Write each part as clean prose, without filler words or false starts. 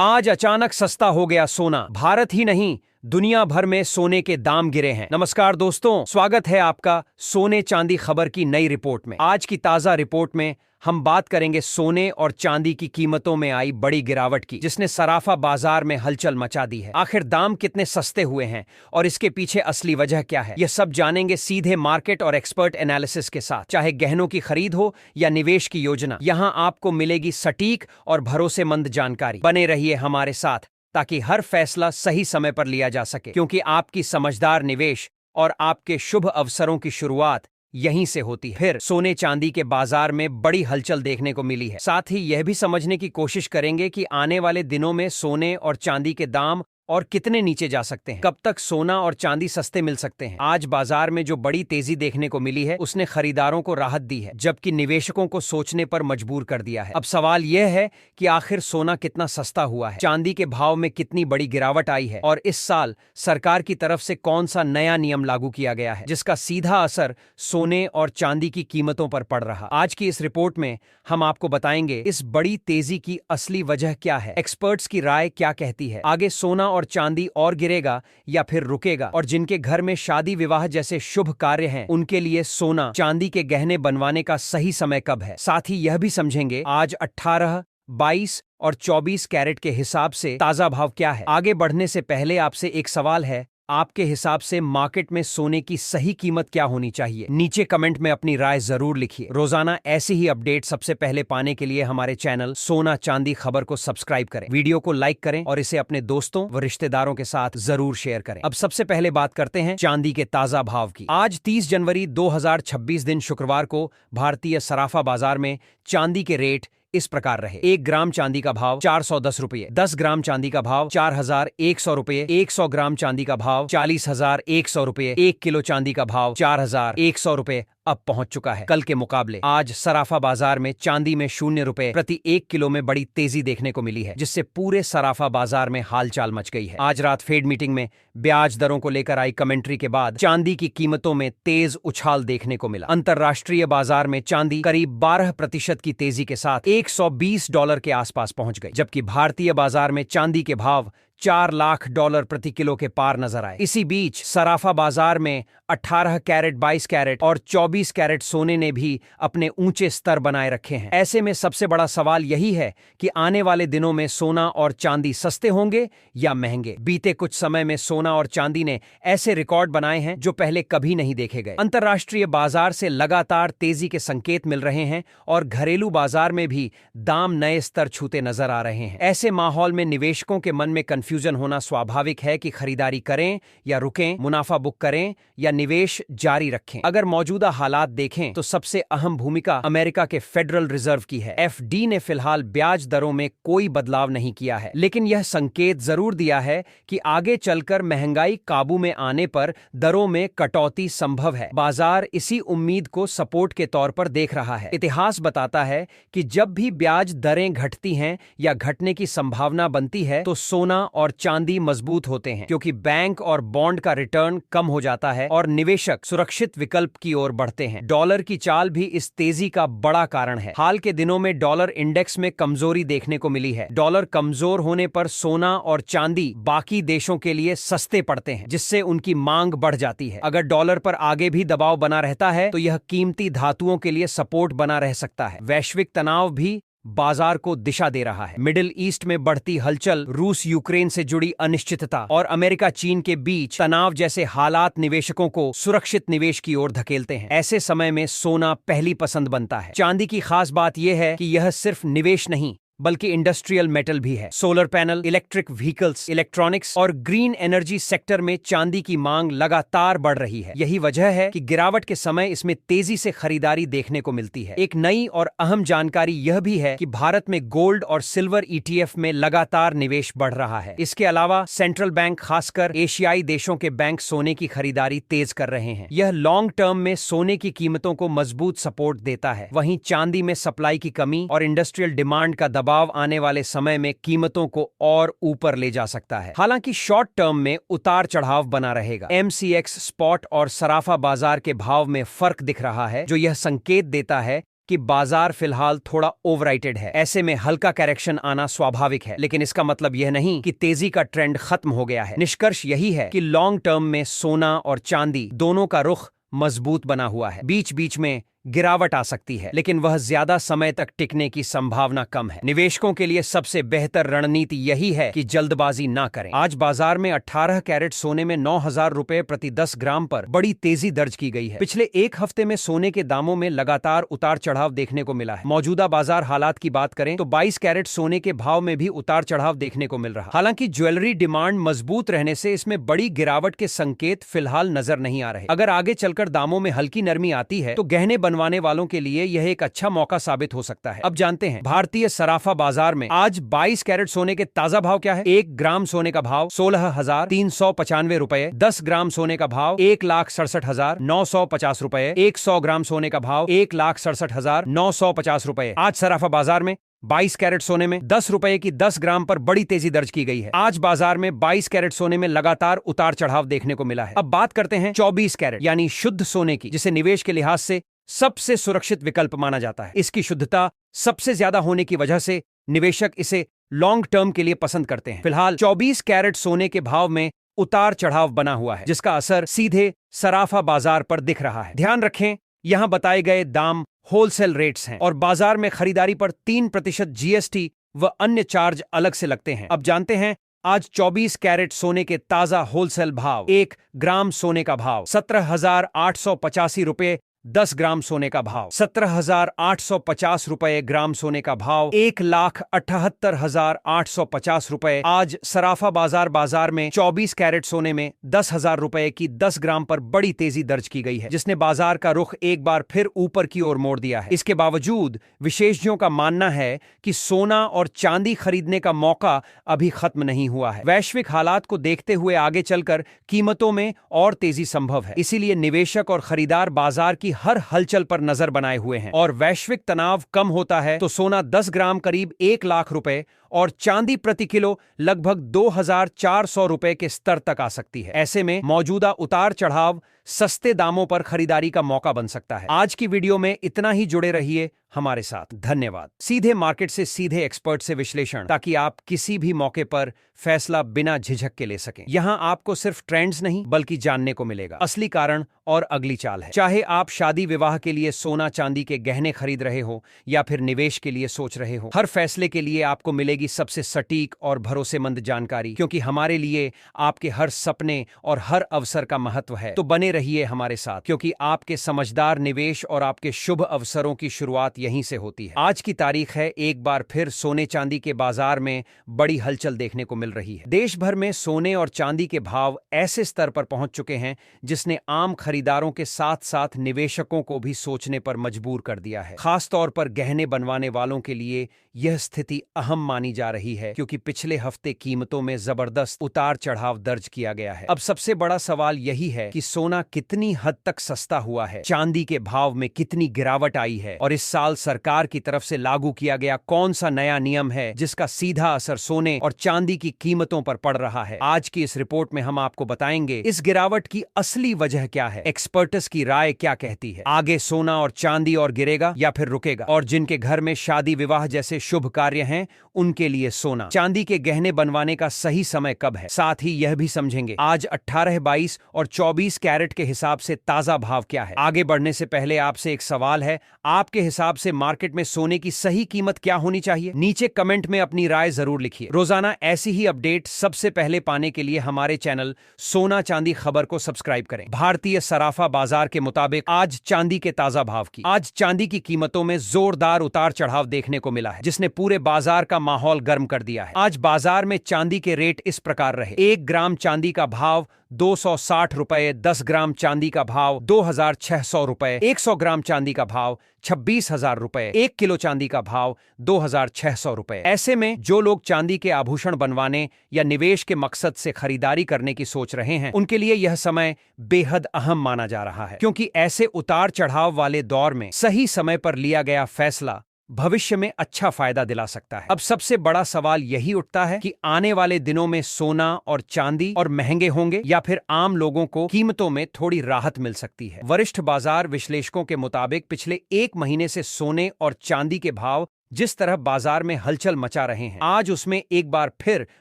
आज अचानक सस्ता हो गया सोना। भारत ही नहीं, दुनिया भर में सोने के दाम गिरे हैं। नमस्कार दोस्तों, स्वागत है आपका सोने चांदी खबर की नई रिपोर्ट में। आज की ताजा रिपोर्ट में हम बात करेंगे सोने और चांदी की कीमतों में आई बड़ी गिरावट की, जिसने सराफा बाजार में हलचल मचा दी है। आखिर दाम कितने सस्ते हुए हैं और इसके पीछे असली वजह क्या है, यह सब जानेंगे सीधे मार्केट और एक्सपर्ट एनालिसिस के साथ। चाहे गहनों की खरीद हो या निवेश की योजना, यहां आपको मिलेगी सटीक और भरोसेमंद जानकारी। बने रहिए हमारे साथ ताकि हर फैसला सही समय पर लिया जा सके, क्योंकि आपकी समझदार निवेश और आपके शुभ अवसरों की शुरुआत यहीं से होती है। फिर सोने चांदी के बाजार में बड़ी हलचल देखने को मिली है। साथ ही यह भी समझने की कोशिश करेंगे कि आने वाले दिनों में सोने और चांदी के दाम और कितने नीचे जा सकते हैं, कब तक सोना और चांदी सस्ते मिल सकते हैं। आज बाजार में जो बड़ी तेजी देखने को मिली है, उसने खरीदारों को राहत दी है, जबकि निवेशकों को सोचने पर मजबूर कर दिया है। अब सवाल यह है कि आखिर सोना कितना सस्ता हुआ है, चांदी के भाव में कितनी बड़ी गिरावट आई है और इस साल सरकार की तरफ से कौन सा नया नियम लागू किया गया है, जिसका सीधा असर सोने और चांदी की कीमतों पर पड़ रहा। आज की इस रिपोर्ट में हम आपको बताएंगे इस बड़ी तेजी की असली वजह क्या है, एक्सपर्ट्स की राय क्या कहती है, आगे सोना और चांदी और गिरेगा या फिर रुकेगा, और जिनके घर में शादी विवाह जैसे शुभ कार्य हैं, उनके लिए सोना चांदी के गहने बनवाने का सही समय कब है। साथ ही यह भी समझेंगे आज 18, 22 और 24 कैरेट के हिसाब से ताजा भाव क्या है। आगे बढ़ने से पहले आपसे एक सवाल है, आपके हिसाब से मार्केट में सोने की सही कीमत क्या होनी चाहिए? नीचे कमेंट में अपनी राय जरूर लिखिए। रोजाना ऐसी ही अपडेट सबसे पहले पाने के लिए हमारे चैनल सोना चांदी खबर को सब्सक्राइब करें, वीडियो को लाइक करें और इसे अपने दोस्तों व रिश्तेदारों के साथ जरूर शेयर करें। अब सबसे पहले बात करते हैं चांदी के ताजा भाव की। आज 30 जनवरी 2026 दिन शुक्रवार को भारतीय सराफा बाजार में चांदी के रेट इस प्रकार रहे। 1 ग्राम चांदी का भाव 410 रुपये, 10 ग्राम चांदी का भाव 4100 रुपये, 100 ग्राम चांदी का भाव 40,100 रुपये, 1 किलो चांदी का भाव 4100 रुपये अब पहुंच चुका है। कल के मुकाबले आज सराफा बाजार में चांदी में 0 रुपये प्रति 1 किलो में बड़ी तेजी देखने को मिली है, जिससे पूरे सराफा बाजार में हालचाल मच गई है। आज रात फेड मीटिंग में ब्याज दरों को लेकर आई कमेंट्री के बाद चांदी की कीमतों में तेज उछाल देखने को मिला। अंतरराष्ट्रीय बाजार में चांदी करीब 12% की तेजी के साथ $120 के आसपास पहुंच गई, जबकि भारतीय बाजार में चांदी के भाव $4 लाख प्रति किलो के पार नजर आए। इसी बीच सराफा बाजार में 18 कैरेट, 22 कैरेट और 24 कैरेट सोने ने भी अपने ऊंचे स्तर बनाए रखे हैं। ऐसे में सबसे बड़ा सवाल यही है कि आने वाले दिनों में सोना और चांदी सस्ते होंगे या महंगे। बीते कुछ समय में सोना और चांदी ने ऐसे रिकॉर्ड बनाए हैं जो पहले कभी नहीं देखे गए। अंतरराष्ट्रीय बाजार से लगातार तेजी के संकेत मिल रहे हैं और घरेलू बाजार में भी दाम नए स्तर छूते नजर आ रहे हैं। ऐसे माहौल में निवेशकों के मन में कंफ्यूजन होना स्वाभाविक है कि खरीदारी करें या रुकें, मुनाफा बुक करें या निवेश जारी रखें। अगर मौजूदा हालात देखें तो सबसे अहम भूमिका अमेरिका के फेडरल रिजर्व की है। एफडी ने फिलहाल ब्याज दरों में कोई बदलाव नहीं किया है, लेकिन यह संकेत जरूर दिया है कि आगे चलकर महंगाई काबू में आने पर दरों में कटौती संभव है। बाजार इसी उम्मीद को सपोर्ट के तौर पर देख रहा है। इतिहास बताता है कि जब भी ब्याज दरें घटती हैं या घटने की संभावना बनती है तो सोना और चांदी मजबूत होते हैं, क्योंकि बैंक और बॉन्ड का रिटर्न कम हो जाता है और निवेशक सुरक्षित विकल्प की ओर बढ़ते हैं। डॉलर की चाल भी इस तेजी का बड़ा कारण है। हाल के दिनों में डॉलर इंडेक्स में कमजोरी देखने को मिली है। डॉलर कमजोर होने पर सोना और चांदी बाकी देशों के लिए सस्ते पड़ते हैं, जिससे उनकी मांग बढ़ जाती है। अगर डॉलर पर आगे भी दबाव बना रहता है तो यह कीमती धातुओं के लिए सपोर्ट बना रह सकता है। वैश्विक तनाव भी बाजार को दिशा दे रहा है। मिडिल ईस्ट में बढ़ती हलचल, रूस यूक्रेन से जुड़ी अनिश्चितता और अमेरिका चीन के बीच तनाव जैसे हालात निवेशकों को सुरक्षित निवेश की ओर धकेलते हैं। ऐसे समय में सोना पहली पसंद बनता है। चांदी की खास बात यह है कि यह सिर्फ निवेश नहीं बल्कि इंडस्ट्रियल मेटल भी है। Solar panel, electric vehicles, electronics और ग्रीन एनर्जी सेक्टर में चांदी की मांग लगातार बढ़ रही है। यही वजह है कि गिरावट के समय इसमें तेजी से खरीदारी देखने को मिलती है। एक नई और अहम जानकारी यह भी है कि भारत में गोल्ड और सिल्वर ईटीएफ में लगातार निवेश बढ़ रहा है। इसके अलावा सेंट्रल बैंक, खासकर एशियाई देशों के बैंक सोने की खरीदारी तेज कर रहे हैं। यह लॉन्ग टर्म में सोने की कीमतों को मजबूत सपोर्ट देता है। वहीं चांदी में सप्लाई की कमी और इंडस्ट्रियल डिमांड का दबाव आने वाले समय में कीमतों को और ऊपर ले जा सकता है। हालांकि शॉर्ट टर्म में उतार चढ़ाव बना रहेगा। एमसीएक्स, स्पॉट और सराफा बाजार के भाव में फर्क दिख रहा है, जो यह संकेत देता है कि बाजार फिलहाल थोड़ा ओवरराइटेड है। ऐसे में हल्का करेक्शन आना स्वाभाविक है, लेकिन इसका मतलब यह नहीं कि तेजी का ट्रेंड खत्म हो गया है। निष्कर्ष यही है कि लॉन्ग टर्म में सोना और चांदी दोनों का रुख मजबूत बना हुआ है। बीच बीच में गिरावट आ सकती है, लेकिन वह ज्यादा समय तक टिकने की संभावना कम है। निवेशकों के लिए सबसे बेहतर रणनीति यही है कि जल्दबाजी ना करें। आज बाजार में 18 कैरेट सोने में 9,000 रुपए प्रति 10 ग्राम पर बड़ी तेजी दर्ज की गई है। पिछले एक हफ्ते में सोने के दामों में लगातार उतार चढ़ाव देखने को मिला है। मौजूदा बाजार हालात की बात करें तो 22 कैरेट सोने के भाव में भी उतार चढ़ाव देखने को मिल रहा। हालांकि ज्वेलरी डिमांड मजबूत रहने से इसमें बड़ी गिरावट के संकेत फिलहाल नजर नहीं आ रहे। अगर आगे चलकर दामों में हल्की नरमी आती है तो गहने बनवाने वालों के लिए यह एक अच्छा मौका साबित हो सकता है। अब जानते हैं भारतीय सराफा बाजार में आज 22 कैरेट सोने के ताजा भाव क्या है। 1 ग्राम सोने का भाव 16,395 रुपए, 10 ग्राम सोने का भाव 1,67,950 रुपए, 100 ग्राम सोने का भाव 1,67,950 रुपए। आज सराफा बाजार में 22 कैरेट सोने में 10 रुपए की 10 ग्राम पर बड़ी तेजी दर्ज की गई है। आज बाजार में 22 कैरेट सोने में लगातार उतार चढ़ाव देखने को मिला है। अब बात करते हैं 24 कैरेट यानी शुद्ध सोने की, जिसे निवेश के लिहाज से सबसे सुरक्षित विकल्प माना जाता है। इसकी शुद्धता सबसे ज्यादा होने की वजह से निवेशक इसे लॉन्ग टर्म के लिए पसंद करते हैं। फिलहाल 24 कैरेट सोने के भाव में उतार चढ़ाव बना हुआ है, जिसका असर सीधे सराफा बाजार पर दिख रहा है। ध्यान रखें, यहां बताए गए दाम होलसेल रेट्स हैं और बाजार में खरीदारी पर 3% जीएसटी व अन्य चार्ज अलग से लगते हैं। अब जानते हैं आज 24 कैरेट सोने के ताजा होलसेल भाव। 1 ग्राम सोने का भाव 17,885 रुपए, 10 ग्राम सोने का भाव 17,850 रुपए, ग्राम सोने का भाव 1,78,850 रुपए। आज सराफा बाजार में 24 कैरेट सोने में 10,000 रुपए की 10 ग्राम पर बड़ी तेजी दर्ज की गई है, जिसने बाजार का रुख एक बार फिर ऊपर की ओर मोड़ दिया है। इसके बावजूद विशेषज्ञों का मानना है कि सोना और चांदी खरीदने का मौका अभी खत्म नहीं हुआ है। वैश्विक हालात को देखते हुए आगे चलकर कीमतों में और तेजी संभव है। इसीलिए निवेशक और खरीदार बाजार की हर हलचल पर नजर बनाए हुए हैं और वैश्विक तनाव कम होता है तो सोना 10 ग्राम करीब 1 लाख रुपए और चांदी प्रति किलो लगभग 2,400 रुपए के स्तर तक आ सकती है। ऐसे में मौजूदा उतार चढ़ाव सस्ते दामों पर खरीदारी का मौका बन सकता है। आज की वीडियो में इतना ही। जुड़े रहिए हमारे साथ। धन्यवाद। सीधे मार्केट से सीधे एक्सपर्ट से विश्लेषण, ताकि आप किसी भी मौके पर फैसला बिना झिझक के ले सकें। यहां आपको सिर्फ ट्रेंड्स नहीं बल्कि जानने को मिलेगा असली कारण और अगली चाल है। चाहे आप शादी विवाह के लिए सोना चांदी के गहने खरीद रहे हो या फिर निवेश के लिए सोच रहे हो, हर फैसले के लिए आपको मिलेगी सबसे सटीक और भरोसेमंद जानकारी, क्योंकि हमारे लिए आपके हर सपने और हर अवसर का महत्व है। तो बने रहिए हमारे साथ, क्योंकि आपके समझदार निवेश और आपके शुभ अवसरों की शुरुआत यहीं से होती है। आज की तारीख है, एक बार फिर सोने चांदी के बाजार में बड़ी हलचल देखने को मिल रही है। देश भर में सोने और चांदी के भाव ऐसे स्तर पर पहुंच चुके हैं जिसने आम खरीदारों के साथ साथ निवेशकों को भी सोचने पर मजबूर कर दिया है। खासतौर पर गहने बनवाने वालों के लिए यह स्थिति अहम मानी जा रही है, क्योंकि पिछले हफ्ते कीमतों में जबरदस्त उतार चढ़ाव दर्ज किया गया है। अब सबसे बड़ा सवाल यही है कि सोना कितनी हद तक सस्ता हुआ है, चांदी के भाव में कितनी गिरावट आई है और इस साल सरकार की तरफ से लागू किया गया कौन सा नया नियम है जिसका सीधा असर सोने और चांदी की कीमतों पर पड़ रहा है। आज की इस रिपोर्ट में हम आपको बताएंगे इस गिरावट की असली वजह क्या है, एक्सपर्ट्स की राय क्या कहती है, आगे सोना और चांदी और गिरेगा या फिर रुकेगा, और जिनके घर में शादी विवाह जैसे शुभ कार्य हैं उनके लिए सोना चांदी के गहने बनवाने का सही समय कब है। साथ ही यह भी समझेंगे आज 18, 22 और 24 कैरेट के हिसाब से ताजा भाव क्या है। आगे बढ़ने से पहले आपसे एक सवाल है, आपके हिसाब से मार्केट में सोने की सही कीमत क्या होनी चाहिए? नीचे कमेंट में अपनी राय जरूर लिखिए। रोजाना ऐसी ही अपडेट सबसे पहले पाने के लिए हमारे चैनल सोना चांदी खबर को सब्सक्राइब करें। भारतीय सराफा बाजार के मुताबिक आज चांदी के ताजा भाव की आज चांदी की कीमतों में जोरदार उतार चढ़ाव देखने को मिला है, जिसने पूरे बाजार का माहौल गर्म कर दिया है। आज बाजार में चांदी के रेट इस प्रकार रहे। 1 ग्राम चांदी का भाव 260 रुपए, 10 ग्राम चांदी का भाव 2,600 रुपए, 100 ग्राम चांदी का भाव 26,000 रुपए, 1 किलो चांदी का भाव 2,600 रुपए। ऐसे में जो लोग चांदी के आभूषण बनवाने या निवेश के मकसद से खरीदारी करने की सोच रहे हैं, उनके लिए यह समय बेहद अहम माना जा रहा है, क्योंकि ऐसे उतार चढ़ाव वाले दौर में सही समय पर लिया गया फैसला भविष्य में अच्छा फायदा दिला सकता है। अब सबसे बड़ा सवाल यही उठता है कि आने वाले दिनों में सोना और चांदी और महंगे होंगे या फिर आम लोगों को कीमतों में थोड़ी राहत मिल सकती है। वरिष्ठ बाजार विश्लेषकों के मुताबिक पिछले एक महीने से सोने और चांदी के भाव जिस तरह बाजार में हलचल मचा रहे हैं, आज उसमें एक बार फिर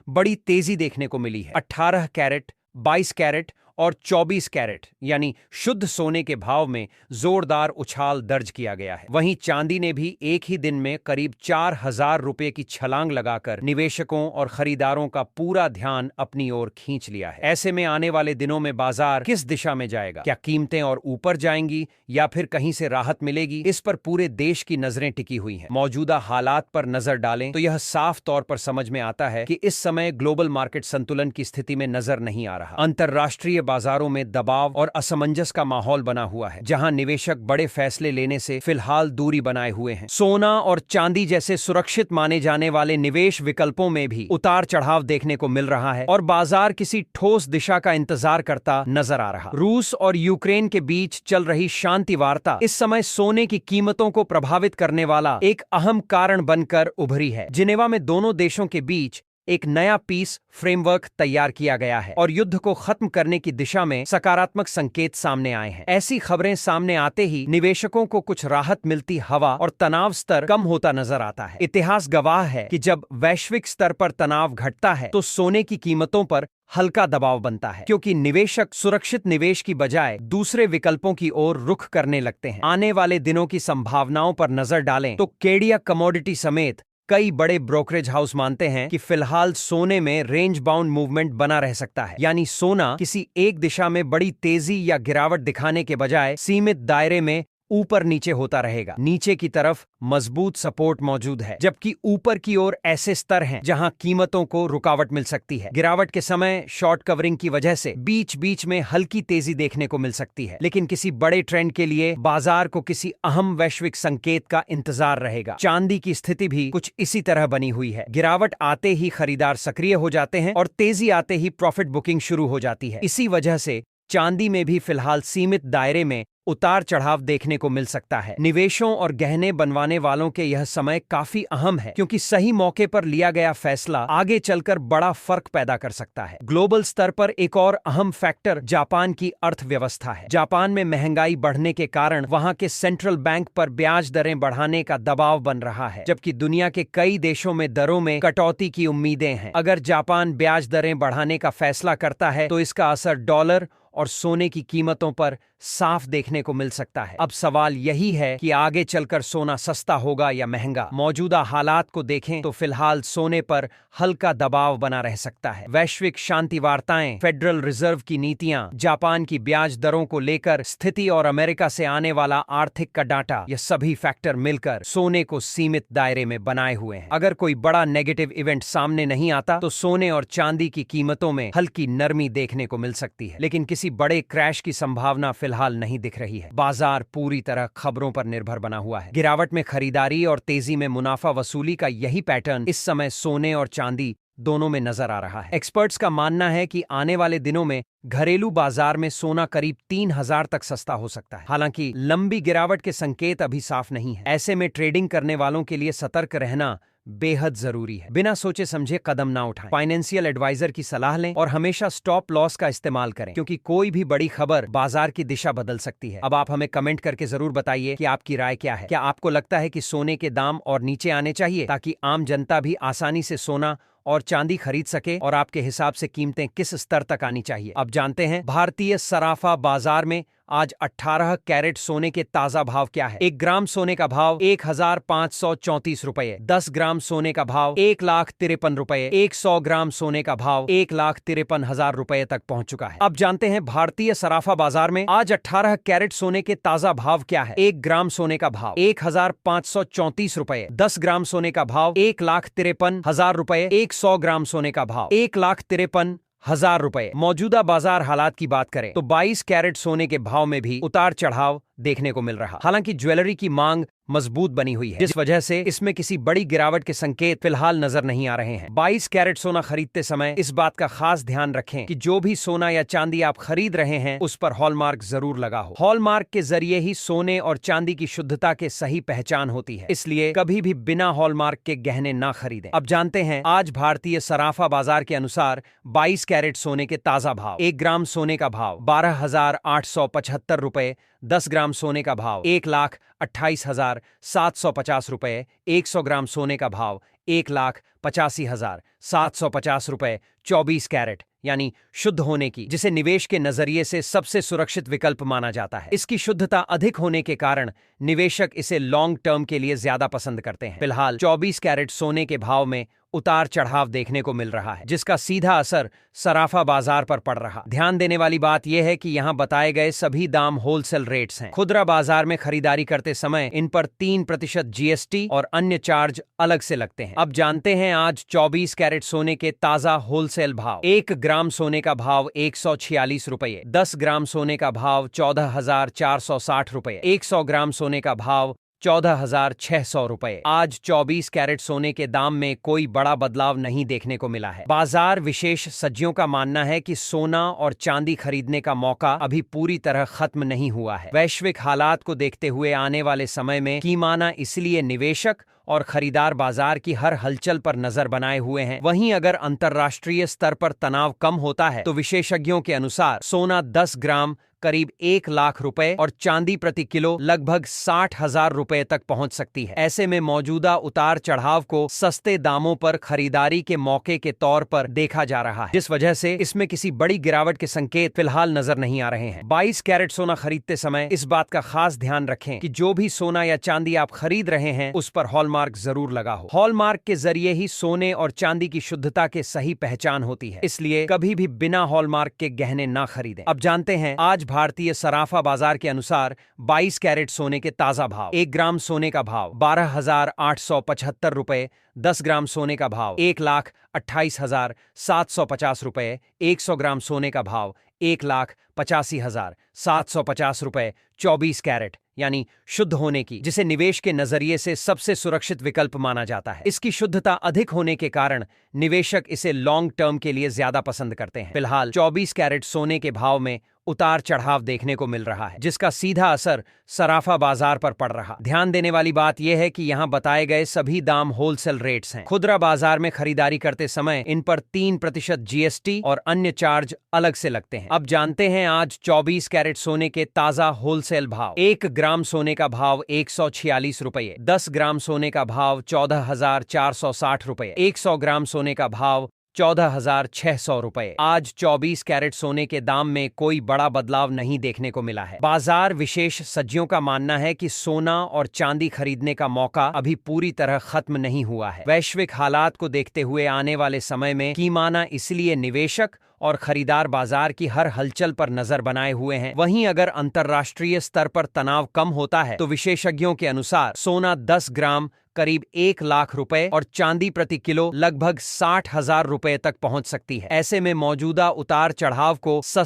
बड़ी तेजी देखने को मिली है। 18 कैरेट, 22 कैरेट और 24 कैरेट यानी शुद्ध सोने के भाव में जोरदार उछाल दर्ज किया गया है। वहीं चांदी ने भी एक ही दिन में करीब 4,000 रुपए की छलांग लगाकर निवेशकों और खरीदारों का पूरा ध्यान अपनी ओर खींच लिया है। ऐसे में आने वाले दिनों में बाजार किस दिशा में जाएगा? क्या कीमतें और ऊपर जाएंगी या फिर कहीं से राहत मिलेगी? इस पर पूरे देश की नजरें टिकी हुई हैं। मौजूदा हालात पर नजर डालें तो यह साफ तौर पर समझ में आता है कि इस समय ग्लोबल मार्केट संतुलन की स्थिति में नजर नहीं आ रहा। अंतरराष्ट्रीय बाजारों में दबाव और असमंजस का माहौल बना हुआ है, जहां निवेशक बड़े फैसले लेने से फिलहाल दूरी बनाए हुए हैं। सोना और चांदी जैसे सुरक्षित माने जाने वाले निवेश विकल्पों में भी उतार चढ़ाव देखने को मिल रहा है और बाजार किसी ठोस दिशा का इंतजार करता नजर आ रहा। रूस और यूक्रेन के बीच चल रही शांति वार्ता इस समय सोने की कीमतों को प्रभावित करने वाला एक अहम कारण बनकर उभरी है। जिनेवा में दोनों देशों के बीच एक नया पीस फ्रेमवर्क तैयार किया गया है और युद्ध को खत्म करने की दिशा में सकारात्मक संकेत सामने आए हैं। ऐसी खबरें सामने आते ही निवेशकों को कुछ राहत मिलती हवा और तनाव स्तर कम होता नजर आता है। इतिहास गवाह है कि जब वैश्विक स्तर पर तनाव घटता है तो सोने की कीमतों पर हल्का दबाव बनता है, क्योंकि निवेशक सुरक्षित निवेश की बजाय दूसरे विकल्पों की ओर रुख करने लगते हैं। आने वाले दिनों की संभावनाओं पर नजर डालें तो केडिया कमोडिटी समेत कई बड़े ब्रोकरेज हाउस मानते हैं कि फिलहाल सोने में रेंज बाउंड मूवमेंट बना रह सकता है, यानी सोना किसी एक दिशा में बड़ी तेजी या गिरावट दिखाने के बजाय सीमित दायरे में ऊपर नीचे होता रहेगा। नीचे की तरफ मजबूत सपोर्ट मौजूद है, जबकि ऊपर की ओर ऐसे स्तर हैं जहां कीमतों को रुकावट मिल सकती है। गिरावट के समय शॉर्ट कवरिंग की वजह से बीच बीच में हल्की तेजी देखने को मिल सकती है, लेकिन किसी बड़े ट्रेंड के लिए बाजार को किसी अहम वैश्विक संकेत का इंतजार रहेगा। चांदी की स्थिति भी कुछ इसी तरह बनी हुई है। गिरावट आते ही खरीदार सक्रिय हो जाते हैं और तेजी आते ही प्रॉफिट बुकिंग शुरू हो जाती है। इसी वजह से चांदी में भी फिलहाल सीमित दायरे में उतार चढ़ाव देखने को मिल सकता है। निवेशों और गहने बनवाने वालों के यह समय काफी अहम है, क्योंकि सही मौके पर लिया गया फैसला आगे चलकर बड़ा फर्क पैदा कर सकता है। ग्लोबल स्तर पर एक और अहम फैक्टर जापान की अर्थव्यवस्था है। जापान में महंगाई बढ़ने के कारण वहां के सेंट्रल बैंक पर ब्याज दरें बढ़ाने का दबाव बन रहा है, जबकि दुनिया के कई देशों में दरों में कटौती की उम्मीदें हैं। अगर जापान ब्याज दरें बढ़ाने का फैसला करता है तो इसका असर डॉलर और सोने की कीमतों पर साफ देखने को मिल सकता है। अब सवाल यही है कि आगे चलकर सोना सस्ता होगा या महंगा। मौजूदा हालात को देखें तो फिलहाल सोने पर हल्का दबाव बना रह सकता है। वैश्विक शांति वार्ताएं, फेडरल रिजर्व की नीतियां, जापान की ब्याज दरों को लेकर स्थिति और अमेरिका से आने वाला आर्थिक का डाटा, ये सभी फैक्टर मिलकर सोने को सीमित दायरे में बनाए हुए हैं। अगर कोई बड़ा नेगेटिव इवेंट सामने नहीं आता तो सोने और चांदी की कीमतों में हल्की नरमी देखने को मिल सकती है, लेकिन किसी बड़े क्रैश की संभावना फिलहाल नहीं दिख रही है। बाजार पूरी तरह खबरों पर निर्भर बना हुआ है। गिरावट में खरीदारी और तेजी में मुनाफा वसूली का यही पैटर्न इस समय सोने और चांदी दोनों में नजर आ रहा है। एक्सपर्ट्स का मानना है कि आने वाले दिनों में घरेलू बाजार में सोना करीब 3,000 तक सस्ता हो सकता है। हालांकि लंबी गिरावट के संकेत अभी साफ नहीं है। ऐसे में ट्रेडिंग करने वालों के लिए सतर्क रहना बेहद जरूरी है। बिना सोचे समझे कदम ना उठाएं। फाइनेंशियल एडवाइजर की सलाह लें और हमेशा स्टॉप लॉस का इस्तेमाल करें, क्योंकि कोई भी बड़ी खबर बाजार की दिशा बदल सकती है। अब आप हमें कमेंट करके जरूर बताइए कि आपकी राय क्या है। क्या आपको लगता है कि सोने के दाम और नीचे आने चाहिए ताकि आम जनता भी आसानी से सोना और चांदी खरीद सके, और आपके हिसाब से कीमतें किस स्तर तक आनी चाहिए? अब जानते हैं भारतीय सराफा बाजार में आज 18 कैरेट सोने के ताजा भाव क्या है। 1 ग्राम सोने का भाव 1,534 रुपए, 10 ग्राम सोने का भाव 1,53 रुपए, 100 ग्राम सोने का भाव 1,53,000 रुपए तक पहुंच चुका है। अब जानते हैं भारतीय सराफा बाजार में आज 18 कैरेट सोने के ताजा भाव क्या है। 1 ग्राम सोने का भाव 1,534 रुपए, 10 ग्राम सोने का भाव 1,53,000 रुपए, 100 ग्राम सोने का भाव 1,53,000 रुपए। मौजूदा बाजार हालात की बात करें तो 22 कैरेट सोने के भाव में भी उतार चढ़ाव देखने को मिल रहा। हालांकि ज्वेलरी की मांग मजबूत बनी हुई है, जिस वजह से इसमें किसी बड़ी गिरावट के संकेत फिलहाल नजर नहीं आ रहे हैं। 22 कैरेट सोना खरीदते समय इस बात का खास ध्यान रखें कि जो भी सोना या चांदी आप खरीद रहे हैं उस पर हॉलमार्क जरूर लगा हो। हॉलमार्क के जरिए ही सोने और चांदी की शुद्धता के सही पहचान होती है, इसलिए कभी भी बिना हॉलमार्क के गहने ना खरीदें। अब जानते हैं आज भारतीय सराफा बाजार के अनुसार 22 कैरेट सोने के ताजा भाव। 1 ग्राम सोने का भाव 12,875 रुपए, 10 ग्राम सोने का भाव 1,28,750 रुपए, 100 ग्राम सोने का भाव 1,85,750 रुपए। 24 कैरेट यानी शुद्ध होने की, जिसे निवेश के नजरिए से सबसे सुरक्षित विकल्प माना जाता है। इसकी शुद्धता अधिक होने के कारण निवेशक इसे लॉन्ग टर्म के लिए ज्यादा पसंद करते हैं। फिलहाल 24 कैरेट सोने के भाव में उतार चढ़ाव देखने को मिल रहा है, जिसका सीधा असर सराफा बाजार पर पड़ रहा। ध्यान देने वाली बात यह है कि यहाँ बताए गए सभी दाम होलसेल रेट्स हैं। खुदरा बाजार में खरीदारी करते समय इन पर 3% जीएसटी और अन्य चार्ज अलग से लगते हैं। अब जानते हैं आज 24 कैरेट सोने के ताजा होलसेल भाव। 1 ग्राम सोने का भाव 146 रुपये, 10 ग्राम सोने का भाव 14,460 रुपये, 100 ग्राम सोने का भाव 14,600 रुपए। आज 24 कैरेट सोने के दाम में कोई बड़ा बदलाव नहीं देखने को मिला है। बाजार विशेषज्ञों का मानना है कि सोना और चांदी खरीदने का मौका अभी पूरी तरह खत्म नहीं हुआ है। वैश्विक हालात को देखते हुए आने वाले समय में कीमाना इसलिए निवेशक और खरीदार बाजार की हर हलचल पर नजर बनाए हुए हैं। वहीं अगर अंतर्राष्ट्रीय स्तर पर तनाव कम होता है तो विशेषज्ञों के अनुसार सोना 10 ग्राम करीब 1 लाख रुपए और चांदी प्रति किलो लगभग 60,000 रुपए तक पहुंच सकती है। ऐसे में मौजूदा उतार चढ़ाव को सस्ते दामों पर खरीदारी के मौके के तौर पर देखा जा रहा है, जिस वजह से इसमें किसी बड़ी गिरावट के संकेत फिलहाल नजर नहीं आ रहे हैं। 22 कैरेट सोना खरीदते समय इस बात का खास ध्यान रखें कि जो भी सोना या चांदी आप खरीद रहे हैं उस पर हॉलमार्क जरूर लगा हो। हॉलमार्क के जरिए ही सोने और चांदी की शुद्धता के सही पहचान होती है, इसलिए कभी भी बिना हॉलमार्क के गहने ना खरीदें। अब जानते हैं आज भारतीय सराफा बाजार के अनुसार 22 कैरेट सोने के ताजा भाव। 1 ग्राम सोने का भाव 12,875 रुपए, 10 ग्राम सोने का भाव 1,28,750 रुपए, 100 ग्राम सोने का भाव 1,85,750 रुपए। 24 कैरेट यानी शुद्ध होने की, जिसे निवेश के नजरिए से सबसे सुरक्षित विकल्प माना जाता है। इसकी शुद्धता अधिक होने के कारण निवेशक इसे लॉन्ग टर्म के लिए ज्यादा पसंद करते हैं। फिलहाल 24 कैरेट सोने के भाव में उतार चढ़ाव देखने को मिल रहा है, जिसका सीधा असर सराफा बाजार पर पड़ रहा। ध्यान देने वाली बात यह है कि यहाँ बताए गए सभी दाम होलसेल रेट्स हैं। खुदरा बाजार में खरीदारी करते समय इन पर 3% जीएसटी और अन्य चार्ज अलग से लगते हैं। अब जानते हैं आज 24 कैरेट सोने के ताजा होलसेल भाव। 1 ग्राम सोने का भाव 146 रुपये, 10 ग्राम सोने का भाव 14,460 रुपये, 100 ग्राम सोने का भाव 14,600 रुपए। आज 24 कैरेट सोने के दाम में कोई बड़ा बदलाव नहीं देखने को मिला है। बाजार विशेषज्ञों का मानना है कि सोना और चांदी खरीदने का मौका अभी पूरी तरह खत्म नहीं हुआ है। वैश्विक हालात को देखते हुए आने वाले समय में कीमाना इसलिए निवेशक और खरीदार बाजार की हर हलचल पर नजर बनाए हुए हैं। वहीं अगर अंतर्राष्ट्रीय स्तर पर तनाव कम होता है तो विशेषज्ञों के अनुसार सोना 10 ग्राम करीब 1 लाख रुपए और चांदी प्रति किलो लगभग 60,000 रुपए तक पहुंच सकती है। ऐसे में मौजूदा उतार चढ़ाव को सस्ते